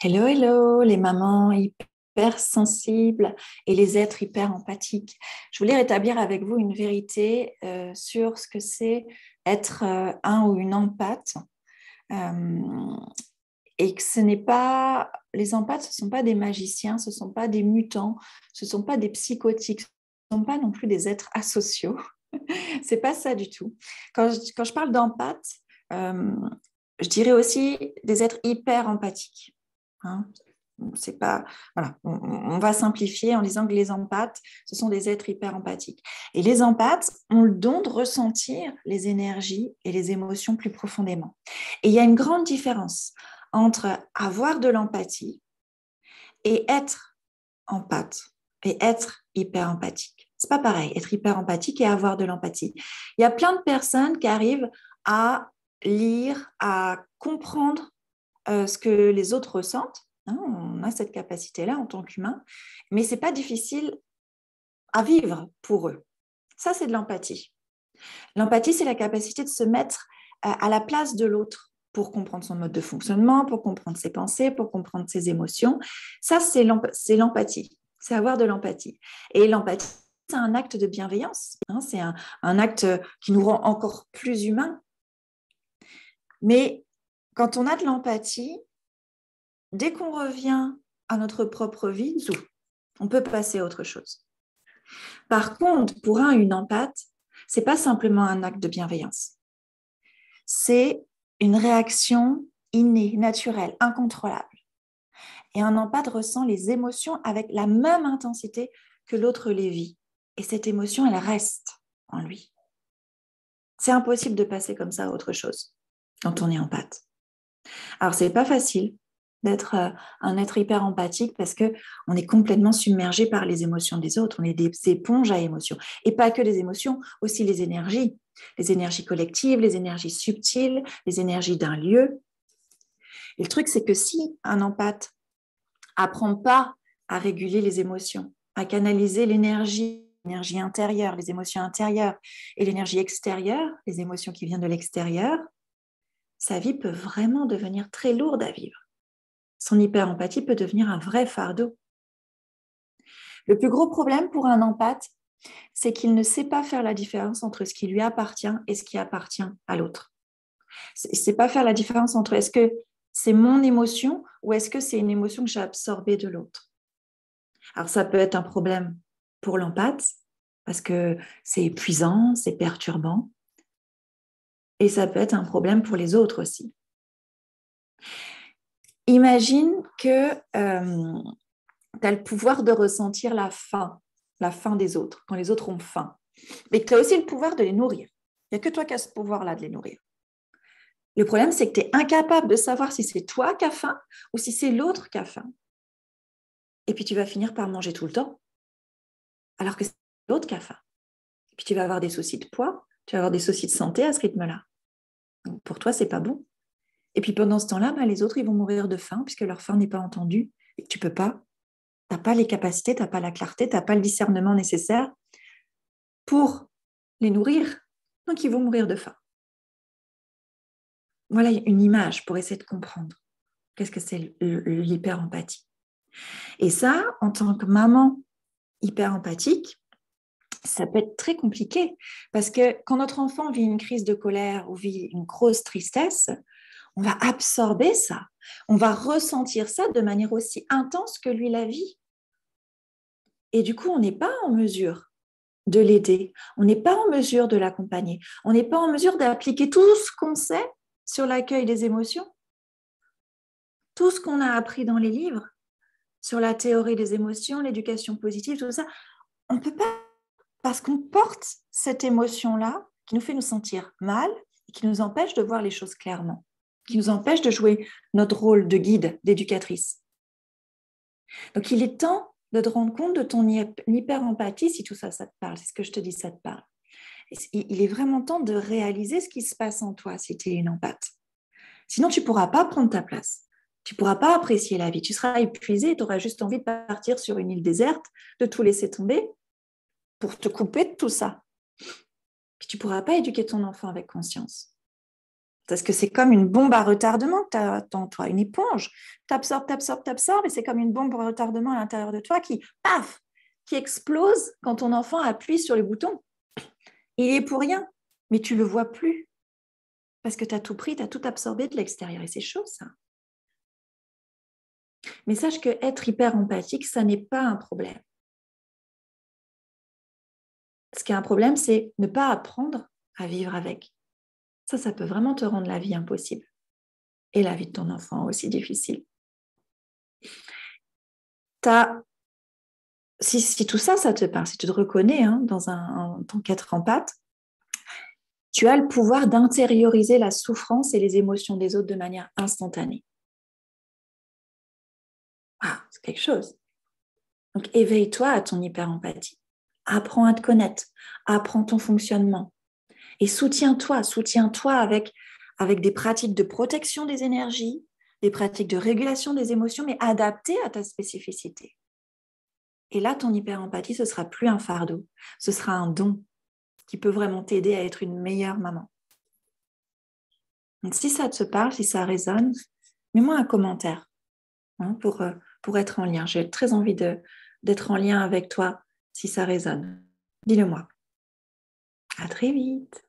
Hello, hello, les mamans hyper sensibles et les êtres hyper empathiques. Je voulais rétablir avec vous une vérité sur ce que c'est être un ou une empathe. Euh, et que ce n'est pas, les empathes, ce ne sont pas des magiciens, ce ne sont pas des mutants, ce ne sont pas des psychotiques, ce ne sont pas non plus des êtres asociaux. C'est pas ça du tout. Quand je parle d'empathe, euh, je dirais aussi des êtres hyper empathiques. Hein. C'est pas, voilà, on va simplifier en disant que les empathes, ce sont des êtres hyper empathiques. Et les empathes ont le don de ressentir les énergies et les émotions plus profondément. Et il y a une grande différence entre avoir de l'empathie et être empathe et être hyper empathique. C'est pas pareil, être hyper empathique et avoir de l'empathie. Il y a plein de personnes qui arrivent à lire, à comprendre ce que les autres ressentent. Hein, on a cette capacité-là en tant qu'humain, mais c'est pas difficile à vivre pour eux. Ça, c'est de l'empathie. L'empathie, c'est la capacité de se mettre à la place de l'autre pour comprendre son mode de fonctionnement, pour comprendre ses pensées, pour comprendre ses émotions. Ça, c'est l'empathie. C'est avoir de l'empathie. Et l'empathie, c'est un acte de bienveillance. Hein, c'est un acte qui nous rend encore plus humains. Mais quand on a de l'empathie, dès qu'on revient à notre propre vie, on peut passer à autre chose. Par contre, pour une empathe, c'est pas simplement un acte de bienveillance. C'est une réaction innée, naturelle, incontrôlable. Et un empathe ressent les émotions avec la même intensité que l'autre les vit. Et cette émotion, elle reste en lui. C'est impossible de passer comme ça à autre chose quand on est empathe. Alors, c'est pas facile d'être un être hyper empathique parce qu'on est complètement submergé par les émotions des autres. On est des éponges à émotions. Et pas que les émotions, aussi les énergies collectives, les énergies subtiles, les énergies d'un lieu. Et le truc, c'est que si un empathe apprend pas à réguler les émotions, à canaliser l'énergie intérieure, les émotions intérieures et l'énergie extérieure, les émotions qui viennent de l'extérieur, sa vie peut vraiment devenir très lourde à vivre. Son hyper-empathie peut devenir un vrai fardeau. Le plus gros problème pour un empathe, c'est qu'il ne sait pas faire la différence entre ce qui lui appartient et ce qui appartient à l'autre. Il ne sait pas faire la différence entre est-ce que c'est mon émotion ou est-ce que c'est une émotion que j'ai absorbée de l'autre. Alors ça peut être un problème pour l'empathe parce que c'est épuisant, c'est perturbant. Et ça peut être un problème pour les autres aussi. Imagine que tu as le pouvoir de ressentir la faim des autres, quand les autres ont faim. Mais que tu as aussi le pouvoir de les nourrir. Il n'y a que toi qui as ce pouvoir-là de les nourrir. Le problème, c'est que tu es incapable de savoir si c'est toi qui as faim ou si c'est l'autre qui a faim. Et puis tu vas finir par manger tout le temps, alors que c'est l'autre qui a faim. Et puis tu vas avoir des soucis de poids, tu vas avoir des soucis de santé à ce rythme-là. Donc pour toi, c'est pas bon. Et puis pendant ce temps-là, les autres, ils vont mourir de faim puisque leur faim n'est pas entendue et que tu peux pas. Tu n'as pas les capacités, tu n'as pas la clarté, tu n'as pas le discernement nécessaire pour les nourrir. Donc, ils vont mourir de faim. Voilà une image pour essayer de comprendre qu'est-ce que c'est l'hyper-empathie. Et ça, en tant que maman hyper-empathique, ça peut être très compliqué parce que quand notre enfant vit une crise de colère ou vit une grosse tristesse, on va absorber ça, on va ressentir ça de manière aussi intense que lui la vit. Et du coup, on n'est pas en mesure de l'aider, on n'est pas en mesure de l'accompagner, on n'est pas en mesure d'appliquer tout ce qu'on sait sur l'accueil des émotions, tout ce qu'on a appris dans les livres, sur la théorie des émotions, l'éducation positive, tout ça. On ne peut pas, parce qu'on porte cette émotion-là qui nous fait nous sentir mal et qui nous empêche de voir les choses clairement, qui nous empêche de jouer notre rôle de guide, d'éducatrice. Donc, il est temps de te rendre compte de ton hyper-empathie, si tout ça, ça te parle. C'est ce que je te dis, ça te parle. Il est vraiment temps de réaliser ce qui se passe en toi si tu es une empathe. Sinon, tu ne pourras pas prendre ta place. Tu ne pourras pas apprécier la vie. Tu seras épuisé et tu auras juste envie de partir sur une île déserte, de tout laisser tomber pour te couper de tout ça. Puis tu ne pourras pas éduquer ton enfant avec conscience. Parce que c'est comme une bombe à retardement que tu as en toi, une éponge. T'absorbes, t'absorbes, t'absorbes, et c'est comme une bombe à retardement à l'intérieur de toi qui, paf, qui explose quand ton enfant appuie sur le bouton. Il est pour rien, mais tu ne le vois plus. Parce que tu as tout pris, tu as tout absorbé de l'extérieur. Et c'est chaud, ça. Mais sache que être hyper empathique, ça n'est pas un problème. Ce qui est un problème, c'est ne pas apprendre à vivre avec. Ça peut vraiment te rendre la vie impossible. Et la vie de ton enfant aussi difficile. Si tout ça, ça te parle, si tu te reconnais en tant qu'être empathe, tu as le pouvoir d'intérioriser la souffrance et les émotions des autres de manière instantanée. Ah, c'est quelque chose. Donc, éveille-toi à ton hyper-empathie. Apprends à te connaître. Apprends ton fonctionnement. Et soutiens-toi avec des pratiques de protection des énergies, des pratiques de régulation des émotions, mais adaptées à ta spécificité. Et là, ton hyper-empathie, ce ne sera plus un fardeau. Ce sera un don qui peut vraiment t'aider à être une meilleure maman. Donc, si ça te parle, si ça résonne, mets-moi un commentaire pour être en lien. J'ai très envie d'être en lien avec toi si ça résonne. Dis-le moi. À très vite.